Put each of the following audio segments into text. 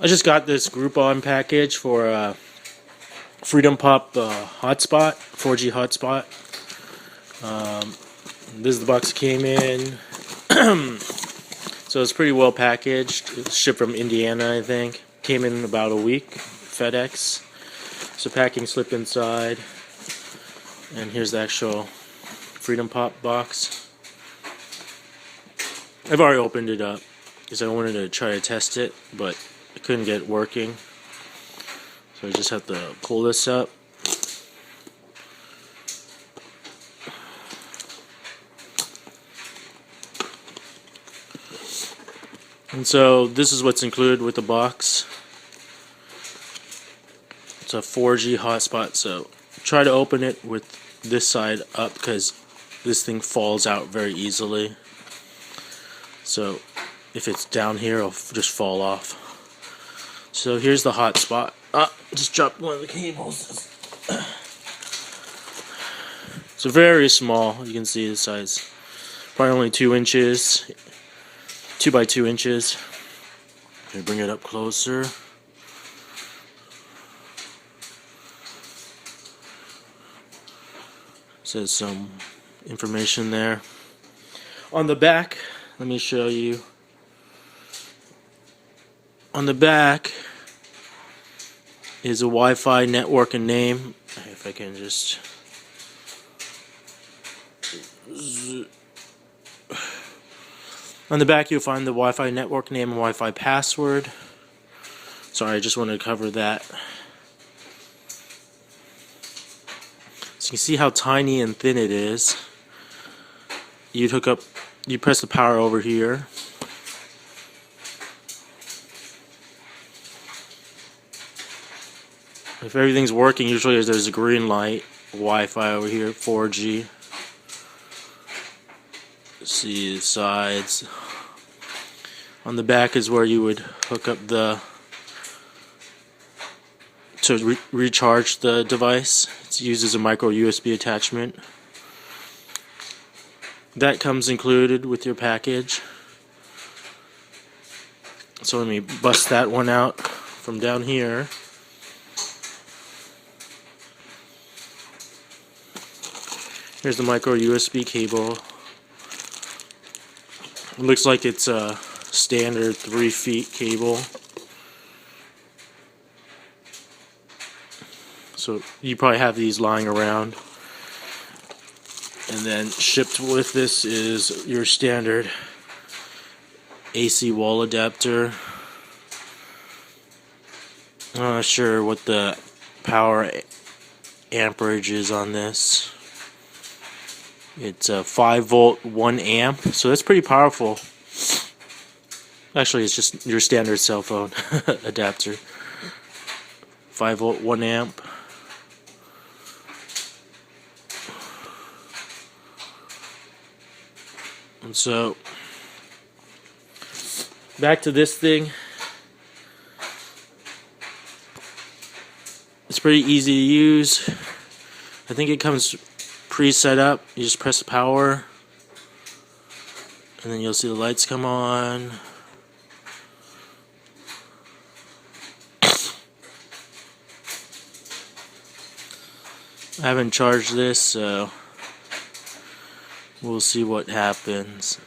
I just got this Groupon package for FreedomPop hotspot, 4G hotspot. This is the box it came in. So it's pretty well packaged. It was shipped from Indiana, I think. Came in about a week, FedEx. So packing slip inside. And here's the actual FreedomPop box. I've already opened it up because I wanted to try to test it, but I couldn't get it working. So I just have to pull this up. And so this is what's included with the box. It's a 4G hotspot, so try to open it with this side up because this thing falls out very easily. So if it's down here, it'll just fall off. So here's the hotspot. Just dropped one of the cables. So very small. You can see the size. Probably only 2 inches. 2 by 2 inches. Let me bring it up closer. Says some information there. On the back, let me show you. On the back is a Wi-Fi network and name. If I can just on the back you'll find the Wi-Fi network name and Wi-Fi password. Sorry, I just wanted to cover that. So you can see how tiny and thin it is. You press the power over here. If everything's working, usually there's a green light. Wi-Fi over here, 4G. See the sides. On the back is where you would hook up to recharge the device. It's used as a micro USB attachment. That comes included with your package. So let me bust that one out from down here. Here's the micro USB cable. It looks like it's a standard 3 feet cable. So you probably have these lying around. And then shipped with this is your standard AC wall adapter. I'm not sure what the power amperage is on this. It's a 5 volt 1 amp, so that's pretty powerful. Actually, it's just your standard cell phone adapter. 5 volt 1 amp. And so back to this thing. It's pretty easy to use. I think it comes pre-set up. You just press the power and then you'll see the lights come on. I haven't charged this, so we'll see what happens.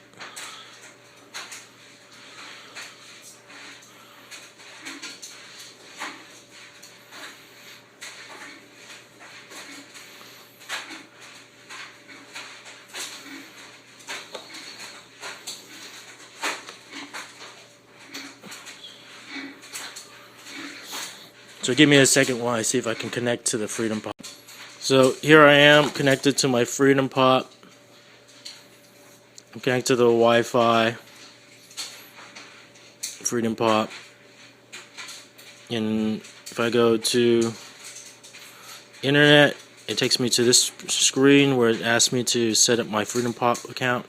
So give me a second while I see if I can connect to the FreedomPop. So here I am connected to my FreedomPop. I'm connected to the Wi-Fi FreedomPop. And if I go to internet, it takes me to this screen where it asks me to set up my FreedomPop account.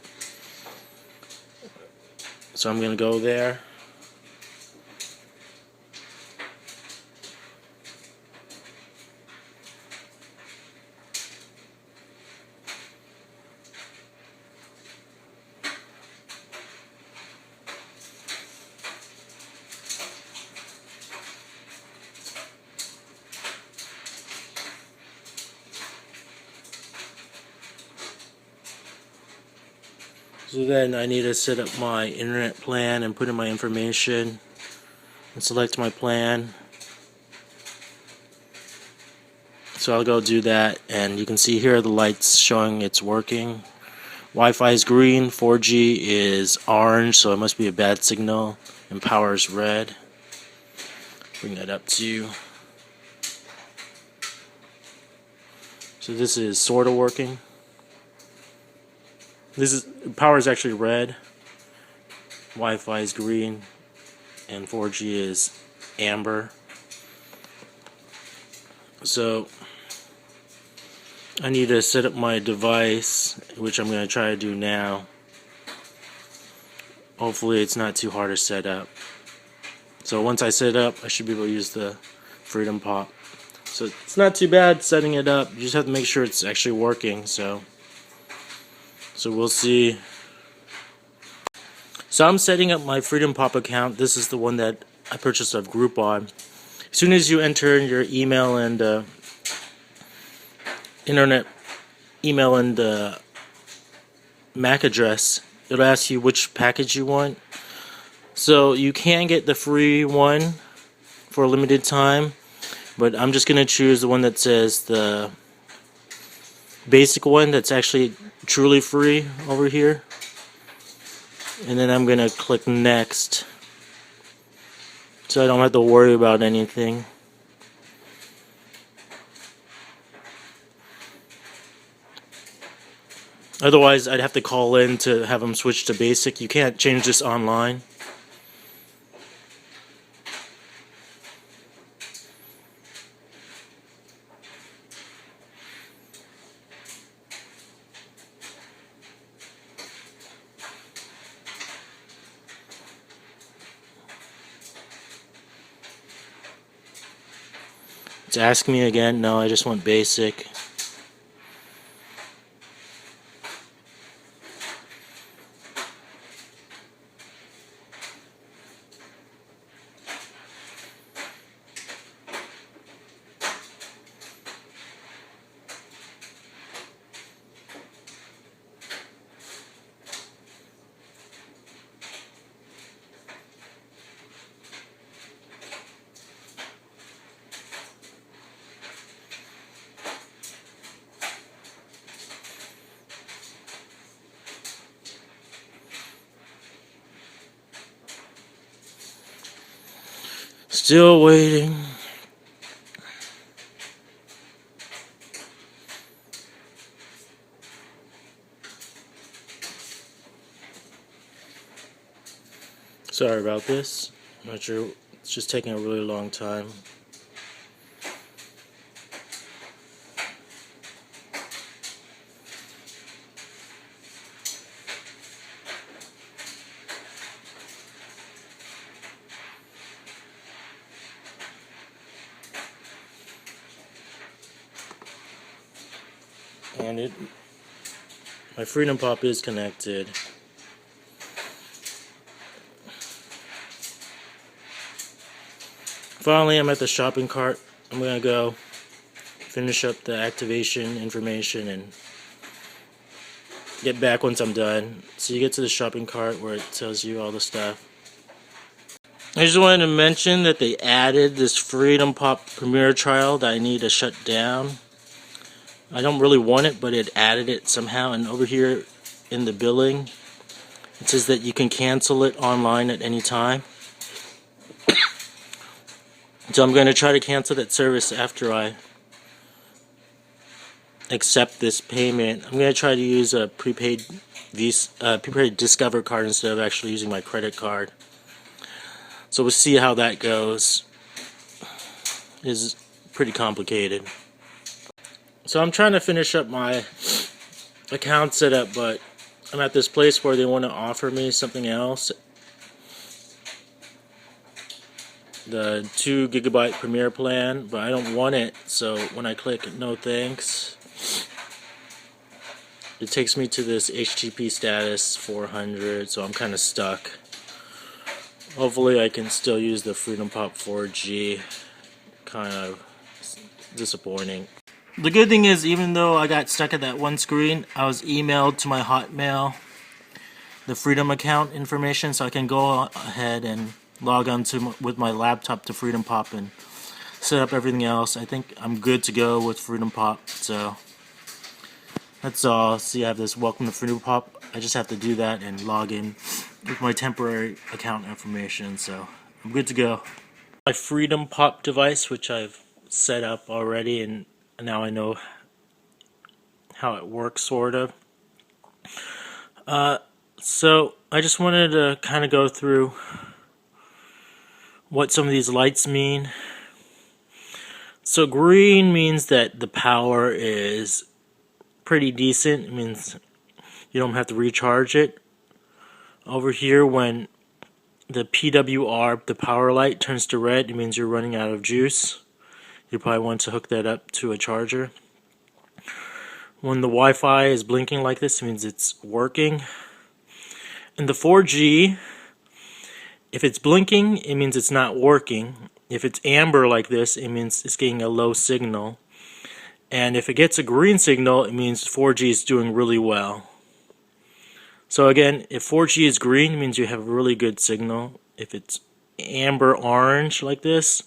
So I'm going to go there. So then I need to set up my internet plan and put in my information and select my plan. So I'll go do that, and you can see here the lights showing it's working. Wi-Fi is green, 4G is orange, so it must be a bad signal, and power is red. Bring that up to you. So this is sort of working. Power is actually red, Wi-Fi is green, and 4G is amber. So I need to set up my device, which I'm going to try to do now. Hopefully it's not too hard to set up. So once I set it up, I should be able to use the FreedomPop. So it's not too bad setting it up. You just have to make sure it's actually working. So we'll see. So I'm setting up my FreedomPop account. This is the one that I purchased of Groupon. As soon as you enter your email and internet email and MAC address, it'll ask you which package you want. So you can get the free one for a limited time, but I'm just going to choose the one that says the basic one that's actually truly free over here. And then I'm going to click next, so I don't have to worry about anything. Otherwise, I'd have to call in to have them switch to basic. You can't change this online. It's asking me again. No, I just want basic. Still waiting. Sorry about this. I'm not sure. It's just taking a really long time. And my FreedomPop is connected. Finally, I'm at the shopping cart. I'm gonna go finish up the activation information and get back once I'm done. So you get to the shopping cart where it tells you all the stuff. I just wanted to mention that they added this FreedomPop Premiere trial that I need to shut down. I don't really want it, but it added it somehow, and over here in the billing it says that you can cancel it online at any time. So I'm going to try to cancel that service after I accept this payment. I'm going to try to use a prepaid Discover card instead of actually using my credit card. So we'll see how that goes. It's pretty complicated. So I'm trying to finish up my account setup, but I'm at this place where they want to offer me something else. The 2 GB Premiere plan, but I don't want it, so when I click no thanks, it takes me to this HTTP status 400, so I'm kind of stuck. Hopefully I can still use the FreedomPop 4G. Kind of disappointing. The good thing is, even though I got stuck at that one screen, I was emailed to my Hotmail the Freedom account information, so I can go ahead and log on to with my laptop to FreedomPop and set up everything else. I think I'm good to go with FreedomPop, so that's all. See, I have this welcome to FreedomPop. I just have to do that and log in with my temporary account information, so I'm good to go. My FreedomPop device, which I've set up already, and now I know how it works, sort of. So I just wanted to kind of go through what some of these lights mean. So green means that the power is pretty decent. It means you don't have to recharge it. Over here, when the PWR, the power light, turns to red, it means you're running out of juice. You probably want to hook that up to a charger. When the Wi-Fi is blinking like this, it means it's working. And the 4G, if it's blinking, it means it's not working. If it's amber like this, it means it's getting a low signal. And if it gets a green signal, it means 4G is doing really well. So again, if 4G is green, it means you have a really good signal. If it's amber orange like this,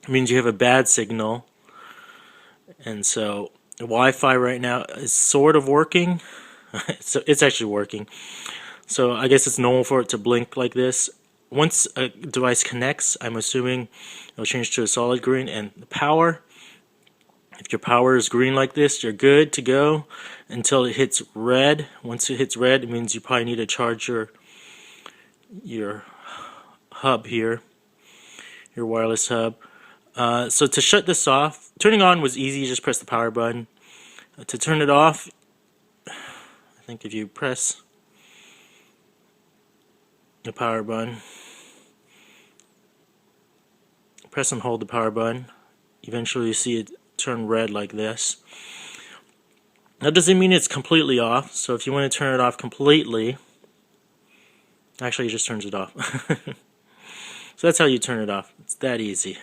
it means you have a bad signal. And so the Wi-Fi right now is sort of working. So it's actually working. So I guess it's normal for it to blink like this. Once a device connects, I'm assuming it'll change to a solid green. And the power, if your power is green like this, you're good to go until it hits red. Once it hits red, it means you probably need to charge your hub here, your wireless hub. So to shut this off, turning on was easy. You just press the power button. To turn it off, I think if you press the power button, press and hold the power button, eventually you see it turn red like this. That doesn't mean it's completely off, so if you want to turn it off completely, actually it just turns it off. So that's how you turn it off. It's that easy.